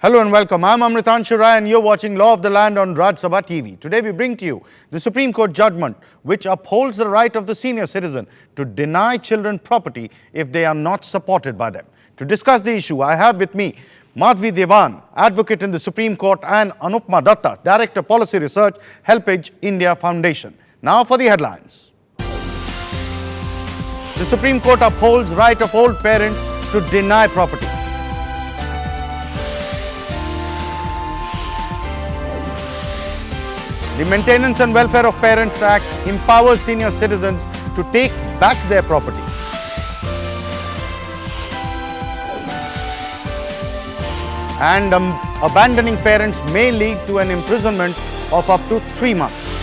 Hello and welcome. I'm Amritanshu Rai and you're watching Law of the Land on Sabha TV. Today we bring to you the Supreme Court judgment which upholds the right of the senior citizen to deny children property if they are not supported by them. To discuss the issue, I have with me Madhvi Devan, advocate in the Supreme Court, and Anupma Datta, Director Policy Research, Helpage India Foundation. Now for the headlines. The Supreme Court upholds right of old parents to deny property. The Maintenance and Welfare of Parents Act empowers senior citizens to take back their property. And abandoning parents may lead to an imprisonment of up to 3 months.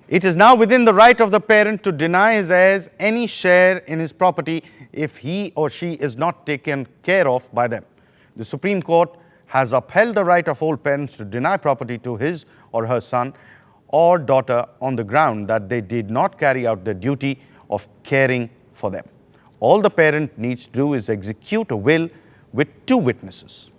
It is now within the right of the parent to deny his heirs any share in his property if he or she is not taken care of by them. The Supreme Court has upheld the right of old parents to deny property to his or her son or daughter on the ground that they did not carry out their duty of caring for them. All the parent needs to do is execute a will with 2 witnesses.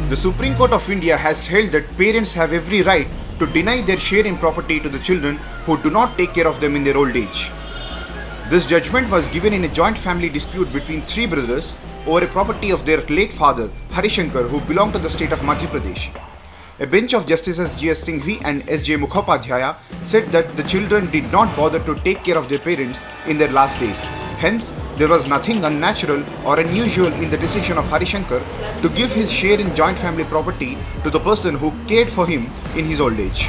The Supreme Court of India has held that parents have every right to deny their share in property to the children who do not take care of them in their old age. This judgment was given in a joint family dispute between 3 brothers over a property of their late father, Harishankar, who belonged to the state of Madhya Pradesh. A bench of Justices G.S. Singhvi and S.J. Mukhopadhyaya said that the children did not bother to take care of their parents in their last days. Hence, there was nothing unnatural or unusual in the decision of Harishankar to give his share in joint family property to the person who cared for him in his old age.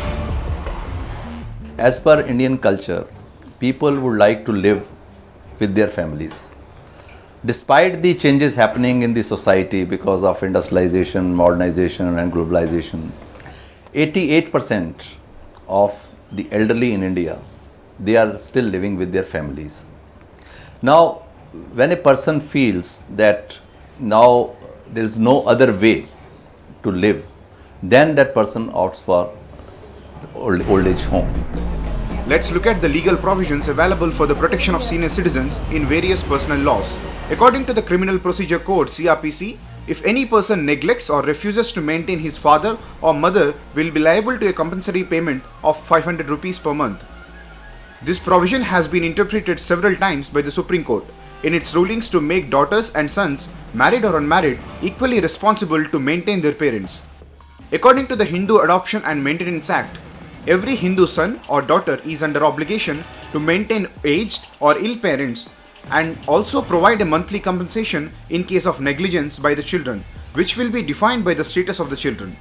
As per Indian culture, people would like to live with their families. Despite the changes happening in the society because of industrialization, modernization and globalization, 88% of the elderly in India, they are still living with their families. Now, when a person feels that now there is no other way to live, then that person opts for old age home. Let's look at the legal provisions available for the protection of senior citizens in various personal laws. According to the Criminal Procedure Code (CRPC), if any person neglects or refuses to maintain his father or mother, will be liable to a compulsory payment of 500 rupees per month. This provision has been interpreted several times by the Supreme Court in its rulings to make daughters and sons, married or unmarried, equally responsible to maintain their parents. According to the Hindu Adoption and Maintenance Act, every Hindu son or daughter is under obligation to maintain aged or ill parents and also provide a monthly compensation in case of negligence by the children, which will be defined by the status of the children.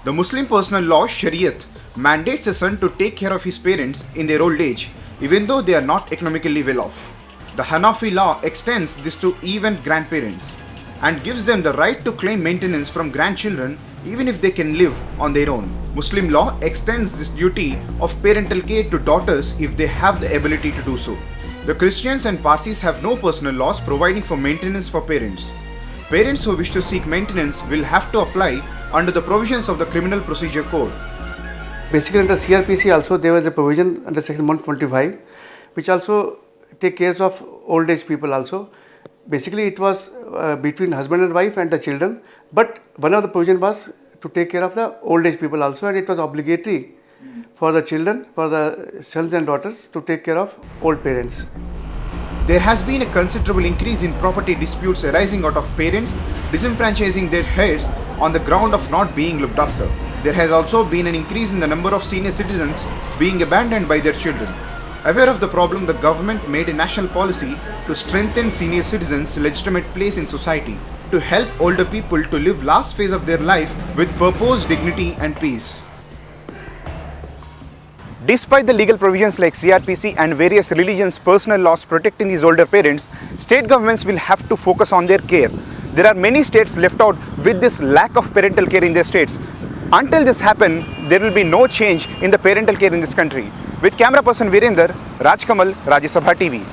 The Muslim personal law Shariat mandates a son to take care of his parents in their old age, even though they are not economically well off. The Hanafi law extends this to even grandparents and gives them the right to claim maintenance from grandchildren even if they can live on their own. Muslim law extends this duty of parental care to daughters if they have the ability to do so. The Christians and Parsis have no personal laws providing for maintenance for parents. Parents who wish to seek maintenance will have to apply under the provisions of the Criminal Procedure Code. Basically, under CRPC also there was a provision under section 125 which also take care of old age people also. Basically, it was between husband and wife and the children, but one of the provision was to take care of the old age people also, and it was obligatory for the children, for the sons and daughters to take care of old parents. There has been a considerable increase in property disputes arising out of parents disenfranchising their heirs on the ground of not being looked after. There has also been an increase in the number of senior citizens being abandoned by their children. Aware of the problem, the government made a national policy to strengthen senior citizens' legitimate place in society, to help older people to live last phase of their life with purpose, dignity and peace. Despite the legal provisions like CRPC and various religions' personal laws protecting these older parents, state governments will have to focus on their care. There are many states left out with this lack of parental care in their states. Until this happens, there will be no change in the parental care in this country. With camera person Virender, Rajkamal, Rajya Sabha TV.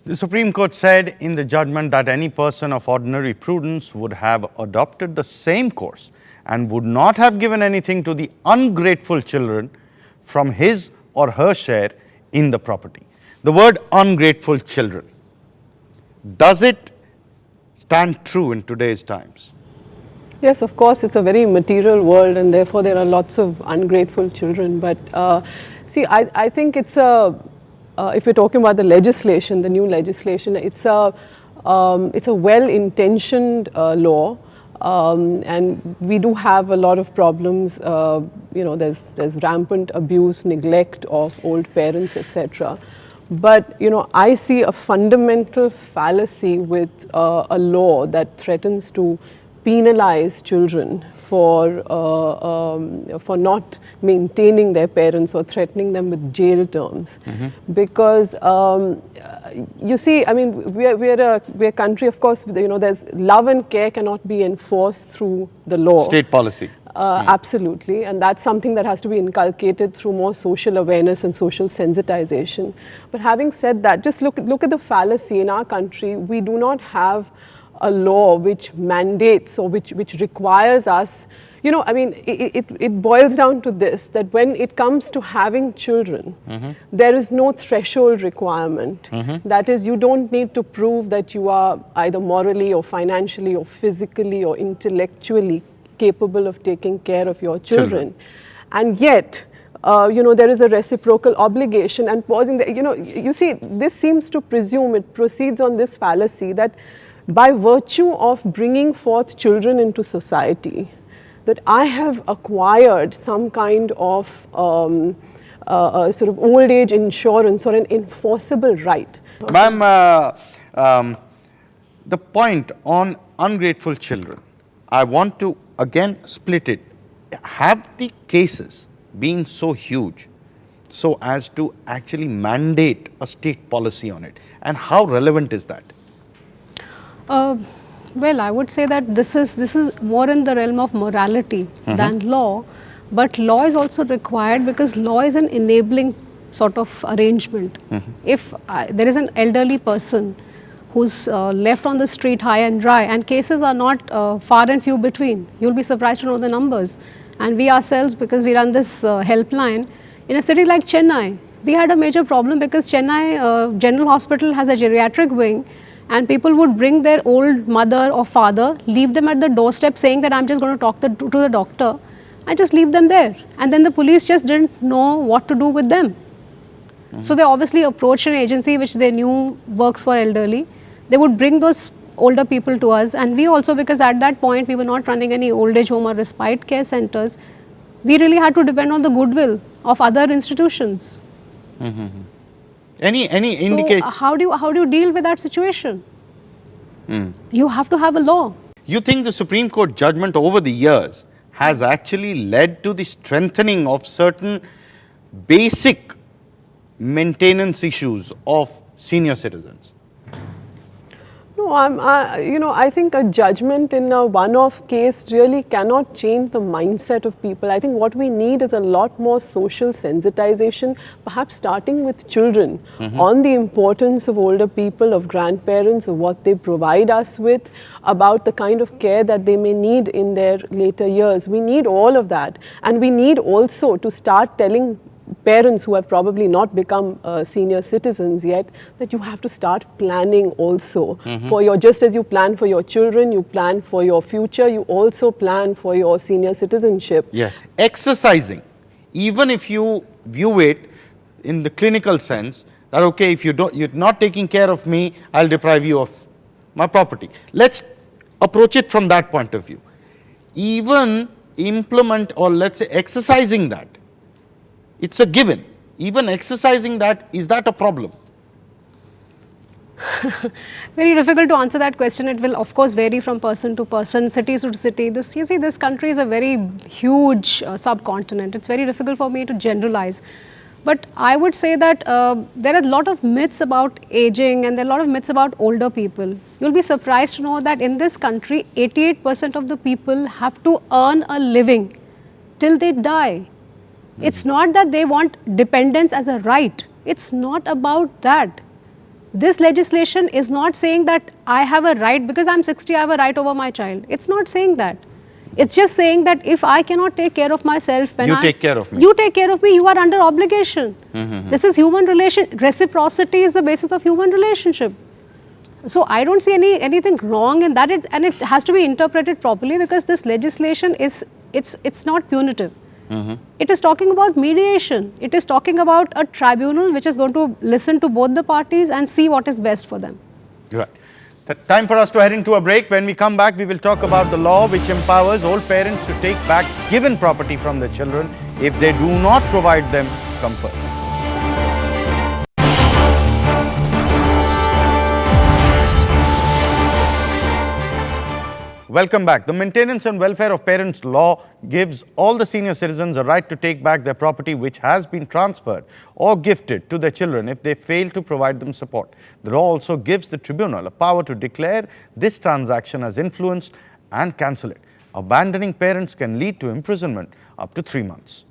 The Supreme Court said in the judgment that any person of ordinary prudence would have adopted the same course and would not have given anything to the ungrateful children from his or her share in the property. The word ungrateful children, does it stand true in today's times? Yes, of course, it's a very material world and therefore there are lots of ungrateful children. But see, I think it's if we're talking about the legislation, the new legislation, it's a well-intentioned law. And we do have a lot of problems, there's rampant abuse, neglect of old parents, etc. But, I see a fundamental fallacy with a law that threatens to penalize children for not maintaining their parents or threatening them with jail terms. Because you see, I mean, we're a country, of course, there's love and care cannot be enforced through the law. State policy. Absolutely, and that's something that has to be inculcated through more social awareness and social sensitization. But having said that, just look at the fallacy in our country. We do not have a law which mandates or which requires us, I mean, it boils down to this, that when it comes to having children, there is no threshold requirement. That is, you don't need to prove that you are either morally or financially or physically or intellectually capable of taking care of your children. And yet, there is a reciprocal obligation. And pausing there, you see, this seems to presume, it proceeds on this fallacy that by virtue of bringing forth children into society, that I have acquired some kind of sort of old age insurance or an enforceable right. Ma'am, the point on ungrateful children, I want to again split it. Have the cases been so huge so as to actually mandate a state policy on it? And how relevant is that? Well, I would say that this is more in the realm of morality than law, but law is also required because law is an enabling sort of arrangement. If there is an elderly person who's left on the street high and dry, and cases are not far and few between, you'll be surprised to know the numbers. And we ourselves, because we run this helpline, in a city like Chennai, we had a major problem because Chennai General Hospital has a geriatric wing, and people would bring their old mother or father, leave them at the doorstep saying that I'm just going to talk to the doctor, and just leave them there. And then the police just didn't know what to do with them. So they obviously approached an agency which they knew works for elderly. They would bring those older people to us, and we also, because at that point we were not running any old age home or respite care centers, we really had to depend on the goodwill of other institutions. Any indication? So how do you deal with that situation? You have to have a law. You think the Supreme Court judgment over the years has actually led to the strengthening of certain basic maintenance issues of senior citizens? No, I think a judgment in a one-off case really cannot change the mindset of people. I think what we need is a lot more social sensitization, perhaps starting with children, on the importance of older people, of grandparents, of what they provide us with, about the kind of care that they may need in their later years. We need all of that. And we need also to start telling parents who have probably not become senior citizens yet, that you have to start planning also for your, just as you plan for your children, you plan for your future, you also plan for your senior citizenship. Yes. Exercising, even if you view it in the clinical sense, that okay, if you're not taking care of me, I'll deprive you of my property. Let's approach it from that point of view. Even implement, or let's say exercising that, it's a given. Even exercising that, is that a problem? Very difficult to answer that question. It will of course vary from person to person, city to city. You see, this country is a very huge subcontinent. It's very difficult for me to generalize. But I would say that there are a lot of myths about aging, and there are a lot of myths about older people. You'll be surprised to know that in this country, 88% of the people have to earn a living till they die. It's not that they want dependence as a right. It's not about that. this legislation is not saying that I have a right, because I'm 60, I have a right over my child. It's not saying that. It's just saying that if I cannot take care of myself, when You take care of me. You take care of me, you are under obligation. This is human relation. Reciprocity is the basis of human relationship. So I don't see anything wrong in that, and it has to be interpreted properly, because this legislation it's not punitive. It is talking about mediation. It is talking about a tribunal which is going to listen to both the parties and see what is best for them. Right. Time for us to head into a break. When we come back, we will talk about the law which empowers all parents to take back given property from their children if they do not provide them comfort. Welcome back. The Maintenance and Welfare of Parents Law gives all the senior citizens a right to take back their property which has been transferred or gifted to their children if they fail to provide them support. The law also gives the tribunal a power to declare this transaction as influenced and cancel it. Abandoning parents can lead to imprisonment up to 3 months.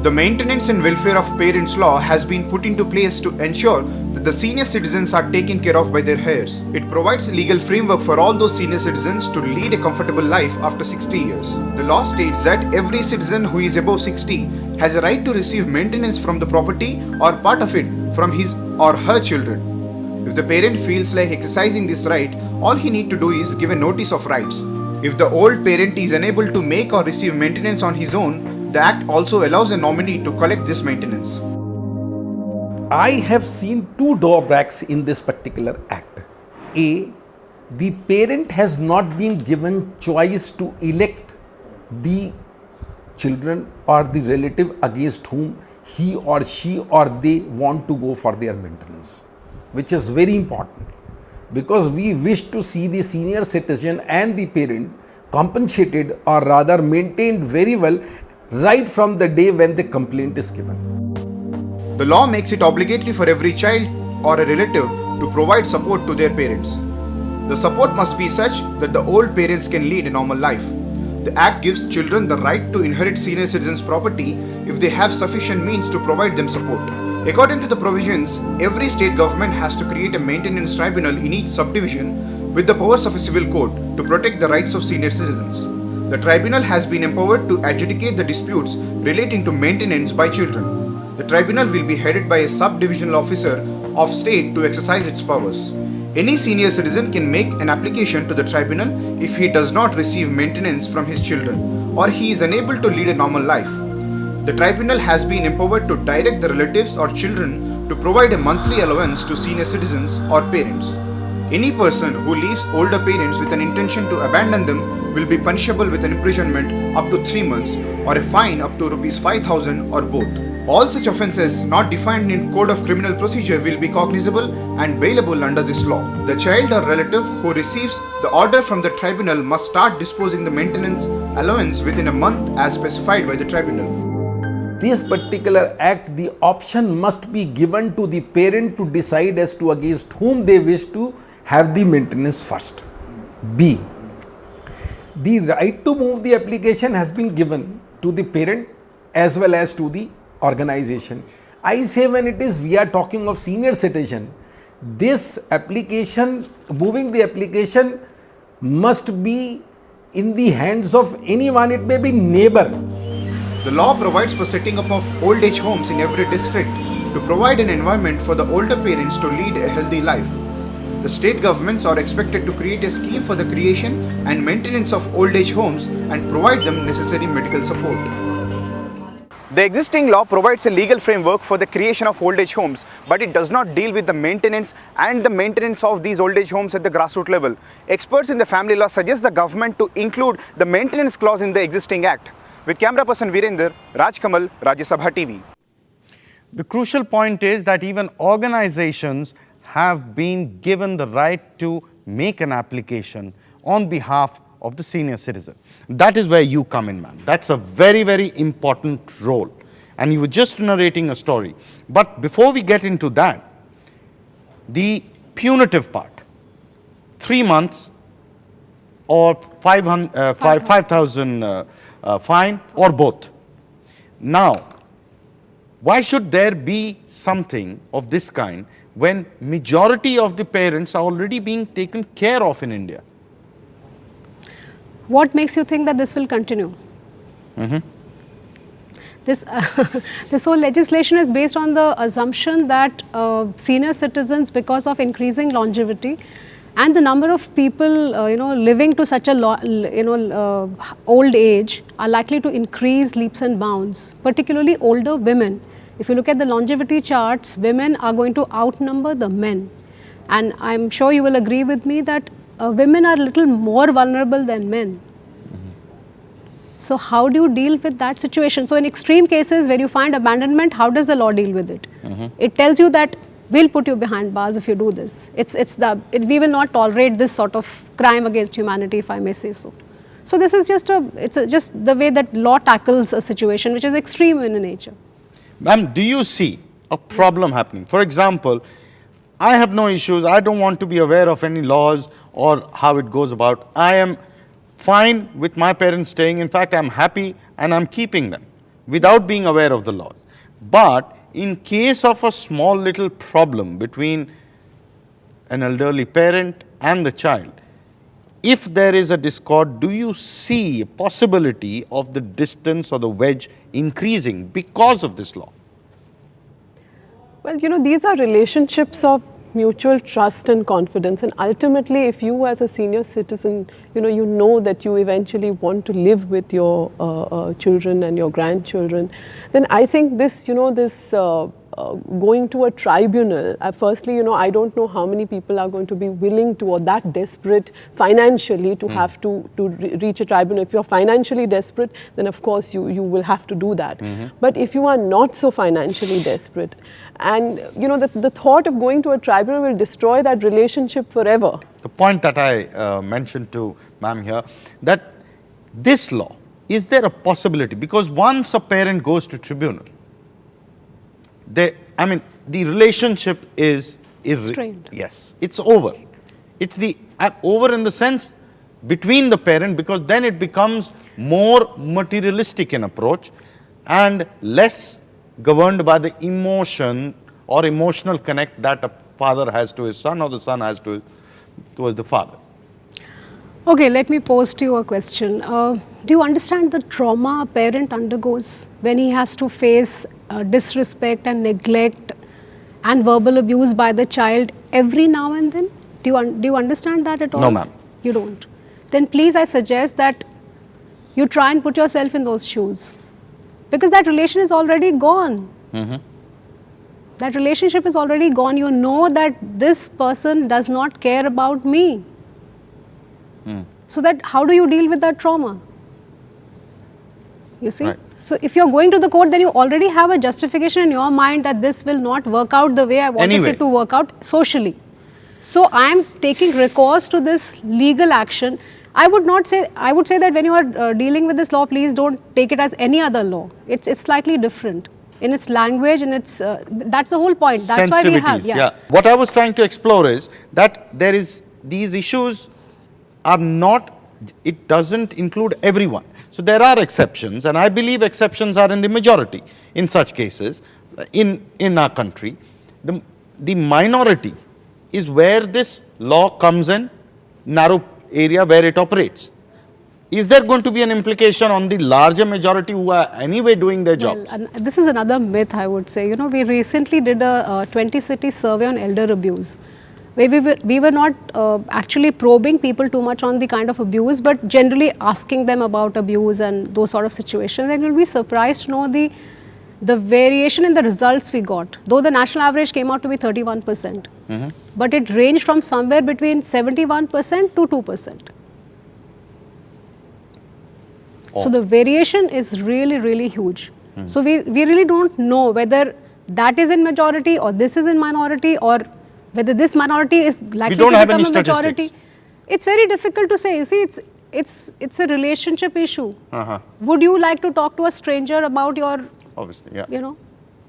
The Maintenance and Welfare of Parents Law has been put into place to ensure that the senior citizens are taken care of by their heirs. It provides a legal framework for all those senior citizens to lead a comfortable life after 60 years. The law states that every citizen who is above 60 has a right to receive maintenance from the property or part of it from his or her children. If the parent feels like exercising this right, all he needs to do is give a notice of rights. If the old parent is unable to make or receive maintenance on his own, the Act also allows a nominee to collect this maintenance. I have seen two drawbacks in this particular Act. A, the parent has not been given choice to elect the children or the relative against whom he or she or they want to go for their maintenance, which is very important, because we wish to see the senior citizen and the parent compensated, or rather maintained very well, right from the day when the complaint is given. The law makes it obligatory for every child or a relative to provide support to their parents. The support must be such that the old parents can lead a normal life. The Act gives children the right to inherit senior citizens' property if they have sufficient means to provide them support. According to the provisions, every state government has to create a maintenance tribunal in each subdivision with the powers of a civil court to protect the rights of senior citizens. The tribunal has been empowered to adjudicate the disputes relating to maintenance by children. The tribunal will be headed by a sub-divisional officer of state to exercise its powers. Any senior citizen can make an application to the tribunal if he does not receive maintenance from his children or he is unable to lead a normal life. The tribunal has been empowered to direct the relatives or children to provide a monthly allowance to senior citizens or parents. Any person who leaves older parents with an intention to abandon them will be punishable with an imprisonment up to 3 months or a fine up to ₹5,000 or both. All such offences not defined in Code of Criminal Procedure will be cognizable and bailable under this law. The child or relative who receives the order from the tribunal must start disposing the maintenance allowance within a month as specified by the tribunal. This particular Act, the option must be given to the parent to decide as to against whom they wish to have the maintenance first. B, the right to move the application has been given to the parent as well as to the organization. I say when we are talking of senior citizen, this application, moving the application must be in the hands of anyone, it may be neighbor. The law provides for setting up of old age homes in every district to provide an environment for the older parents to lead a healthy life. The state governments are expected to create a scheme for the creation and maintenance of old age homes and provide them necessary medical support. The existing law provides a legal framework for the creation of old age homes, but it does not deal with the maintenance of these old age homes at the grassroots level. Experts in the family law suggest the government to include the maintenance clause in the existing act. With camera person Virender, Raj Kamal, Rajya Sabha TV. The crucial point is that even organizations have been given the right to make an application on behalf of the senior citizen. That is where you come in, man. That's a very, very important role. And you were just narrating a story. But before we get into that, the punitive part, 3 months or 5,000 fine, or both. Now, why should there be something of this kind when majority of the parents are already being taken care of in India? What makes you think that this will continue? This, this whole legislation is based on the assumption that senior citizens, because of increasing longevity and the number of people living to such a old age, are likely to increase leaps and bounds, particularly older women. If you look at the longevity charts, women are going to outnumber the men, and I'm sure you will agree with me that women are a little more vulnerable than men. So how do you deal with that situation? So in extreme cases where you find abandonment, how does the law deal with it? It tells you that we'll put you behind bars if you do this. We will not tolerate this sort of crime against humanity, if I may say so. So this is just just the way that law tackles a situation which is extreme in nature. Ma'am, do you see a problem happening? For example, I have no issues. I don't want to be aware of any laws or how it goes about. I am fine with my parents staying. In fact, I'm happy and I'm keeping them without being aware of the laws. But in case of a small little problem between an elderly parent and the child, if there is a discord, do you see a possibility of the distance or the wedge increasing because of this law? Well, these are relationships of mutual trust and confidence, and ultimately if you as a senior citizen, you know that you eventually want to live with your children and your grandchildren, then I think this, going to a tribunal, firstly, I don't know how many people are going to be willing to, or that desperate financially to have to reach a tribunal. If you're financially desperate, then of course you will have to do that. But if you are not so financially desperate, and the thought of going to a tribunal will destroy that relationship forever. The point that I mentioned to ma'am here, that this law, is there a possibility? Because once a parent goes to tribunal, the relationship is strained. Yes, it's over. It's over in the sense between the parent, because then it becomes more materialistic in approach and less governed by the emotion or emotional connect that a father has to his son or the son has towards the father. Okay, let me pose to you a question. Do you understand the trauma a parent undergoes when he has to face disrespect and neglect and verbal abuse by the child every now and then? Do you understand that at all? No, ma'am. You don't. Then please, I suggest that you try and put yourself in those shoes, because that relation is already gone. That relationship is already gone. You know that this person does not care about me. So that how do you deal with that trauma? You see? Right. So if you're going to the court, then you already have a justification in your mind that this will not work out the way I wanted it to work out socially. So I am taking recourse to this legal action. I would say that when you are dealing with this law, please don't take it as any other law. It's slightly different in its language, and that's the whole point. That's why we have. Yeah. What I was trying to explore is that these issues are not, it doesn't include everyone. So there are exceptions, and I believe exceptions are in the majority in such cases in our country. The minority is where this law comes in, narrow area where it operates. Is there going to be an implication on the larger majority who are anyway doing their jobs? Well, this is another myth, I would say. We recently did a 20-city survey on elder abuse, where we were not actually probing people too much on the kind of abuse, but generally asking them about abuse and those sort of situations. And you'll be surprised to know the variation in the results we got. Though the national average came out to be 31%, but it ranged from somewhere between 71% to 2%. So the variation is really, really huge. So we really don't know whether that is in majority or this is in minority, or whether this minority is likely to become a majority. It's very difficult to say. You see, it's a relationship issue. Would you like to talk to a stranger about your, obviously, yeah.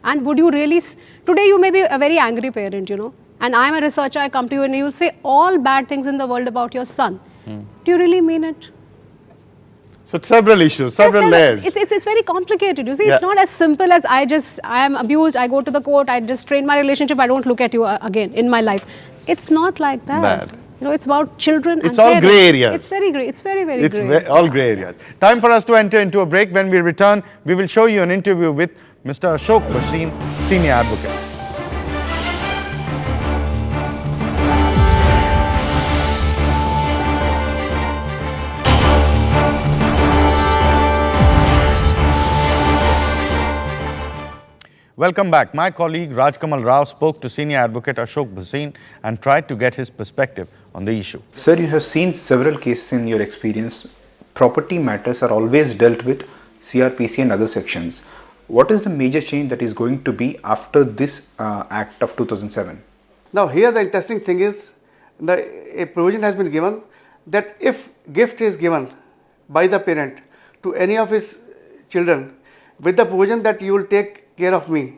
And would you really, today you may be a very angry parent, and I'm a researcher, I come to you and you'll say all bad things in the world about your son. Do you really mean it? So several issues, several layers. It's very complicated. You see, Yeah. it's not as simple as I am abused, I go to the court, I just strain my relationship, I don't look at you again in my life. It's not like that. Bad. You know, it's about children and It's all parents. grey areas. It's very grey. It's very, very It's grey. all grey areas. Time for us to enter into a break. When we return, we will show you an interview with Mr. Ashok Bhasin, senior advocate. Welcome back. My colleague Rajkamal Rao spoke to senior advocate Ashok Bhasin and tried to get his perspective on the issue. Sir, you have seen several cases in your experience. Property matters are always dealt with CRPC and other sections. What is the major change that is going to be after this Act of 2007? Now here the interesting thing is, a provision has been given that if gift is given by the parent to any of his children with the provision that you will take care of me,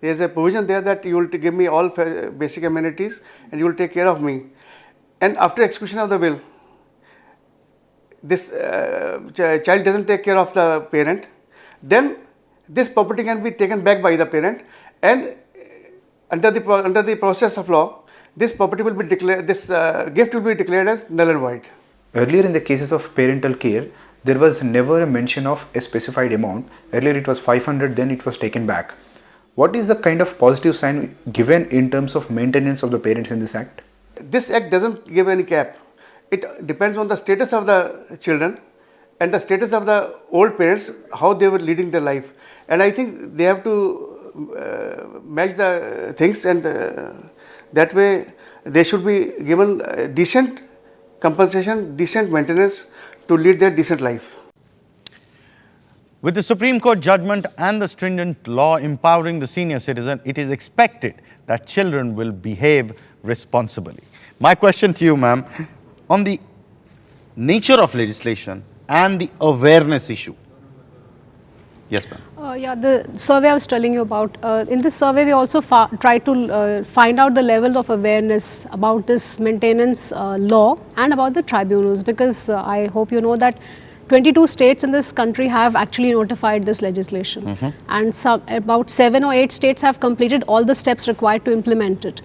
there is a provision there that you will give me all basic amenities and you will take care of me, and after execution of the will, this child doesn't take care of the parent, then this property can be taken back by the parent, and under the process of law, this property will be declared, this gift will be declared as null and void. Earlier in the cases of parental care, there was never a mention of a specified amount. Earlier it was 500, then it was taken back. What is the kind of positive sign given in terms of maintenance of the parents in this act? This act doesn't give any cap. It depends on the status of the children and the status of the old parents, how they were leading their life. And I think they have to match the things, and that way they should be given decent compensation, decent maintenance to lead their decent life. With the Supreme Court judgment and the stringent law empowering the senior citizen, it is expected that children will behave responsibly. My question to you, ma'am, on the nature of legislation and the awareness issue. Yes, ma'am. Yeah, the survey I was telling you about, in this survey we also tried to find out the level of awareness about this maintenance law and about the tribunals, because I hope you know that 22 states in this country have actually notified this legislation, and about 7 or 8 states have completed all the steps required to implement it.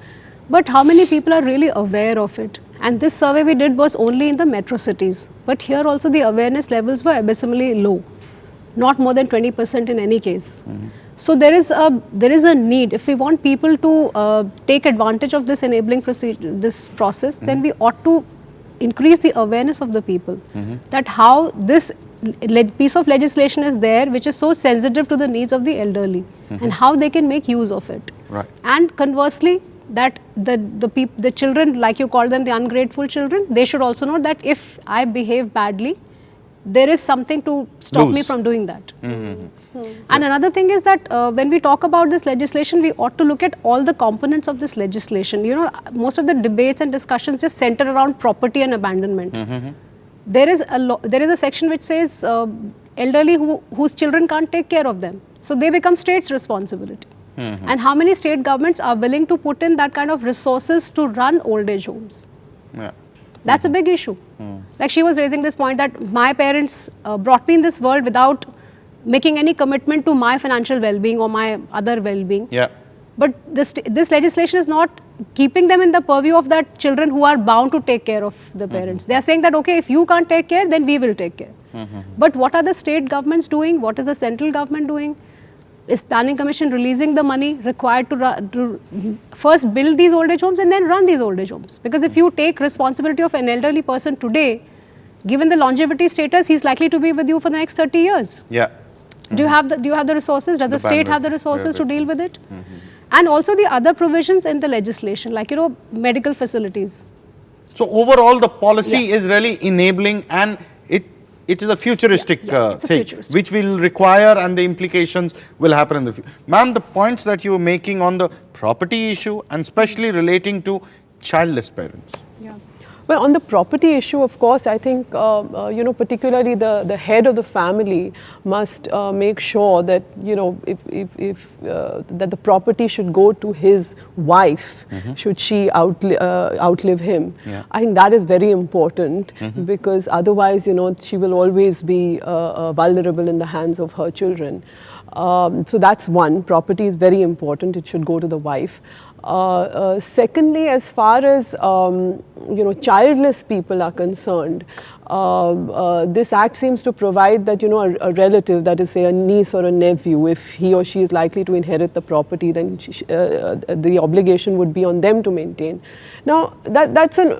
But how many people are really aware of it? And this survey we did was only in the metro cities, but here also the awareness levels were abysmally low. Not more than 20% in any case. So there is a need. If we want people to take advantage of this enabling this process, then we ought to increase the awareness of the people that how this piece of legislation is there, which is so sensitive to the needs of the elderly, and how they can make use of it. Right. And conversely, that the children, like you call them, the ungrateful children, they should also know that if I behave badly, there is something to stop me from doing that. And another thing is that when we talk about this legislation, we ought to look at all the components of this legislation. You know, most of the debates and discussions just center around property and abandonment. There is a section which says elderly whose children can't take care of them. So they become state's responsibility. And how many state governments are willing to put in that kind of resources to run old age homes? Yeah. That's a big issue. Like she was raising this point that my parents brought me in this world without making any commitment to my financial well-being or my other well-being. Yeah. But this legislation is not keeping them in the purview of that children who are bound to take care of the parents. They are saying that, okay, if you can't take care, then we will take care. But what are the state governments doing? What is the central government doing? Is Planning Commission releasing the money required to first build these old age homes and then run these old age homes? Because if you take responsibility of an elderly person today, given the longevity status, he's likely to be with you for the next 30 years. Yeah. Do you have the resources? Does the state have the bandwidth. resources to deal with it? And also the other provisions in the legislation, like, you know, medical facilities. So overall, the policy is really enabling, and it is a futuristic thing, which will require, and the implications will happen in the future. Ma'am, the points that you were making on the property issue, and especially relating to childless parents. Yeah. But on the property issue, of course, I think, particularly the head of the family must make sure that, that the property should go to his wife, should she outlive him. Yeah. I think that is very important, because otherwise, she will always be vulnerable in the hands of her children. So that's one. Property is very important. It should go to the wife. Secondly, as far as childless people are concerned, this act seems to provide that a relative, that is, say, a niece or a nephew, if he or she is likely to inherit the property, then the obligation would be on them to maintain. Now that's an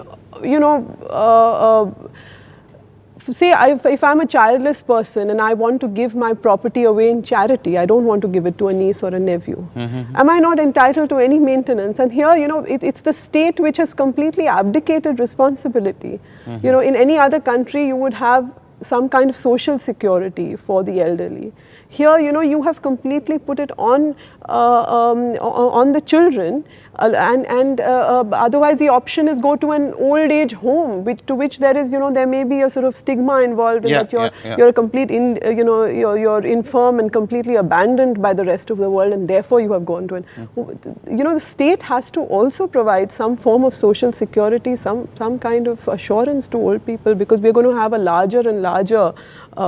say if I'm a childless person and I want to give my property away in charity, I don't want to give it to a niece or a nephew. Am I not entitled to any maintenance? And here, it's the state which has completely abdicated responsibility. In any other country, you would have some kind of social security for the elderly. Here, you have completely put it on the children, and otherwise the option is go to an old age home, to which there is, there may be a sort of stigma involved in that you're a complete, you're infirm and completely abandoned by the rest of the world, and therefore you have gone to an, the state has to also provide some form of social security, some kind of assurance to old people, because we're going to have a larger and larger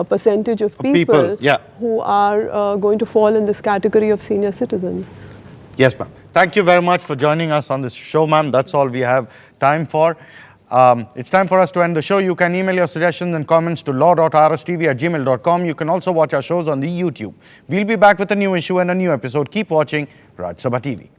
percentage of people who are going to fall in this category of senior citizens. Yes, ma'am. Thank you very much for joining us on this show, ma'am. That's all we have time for. It's time for us to end the show. You can email your suggestions and comments to law.rstv@gmail.com. You can also watch our shows on the YouTube. We'll be back with a new issue and a new episode. Keep watching Rajya Sabha TV.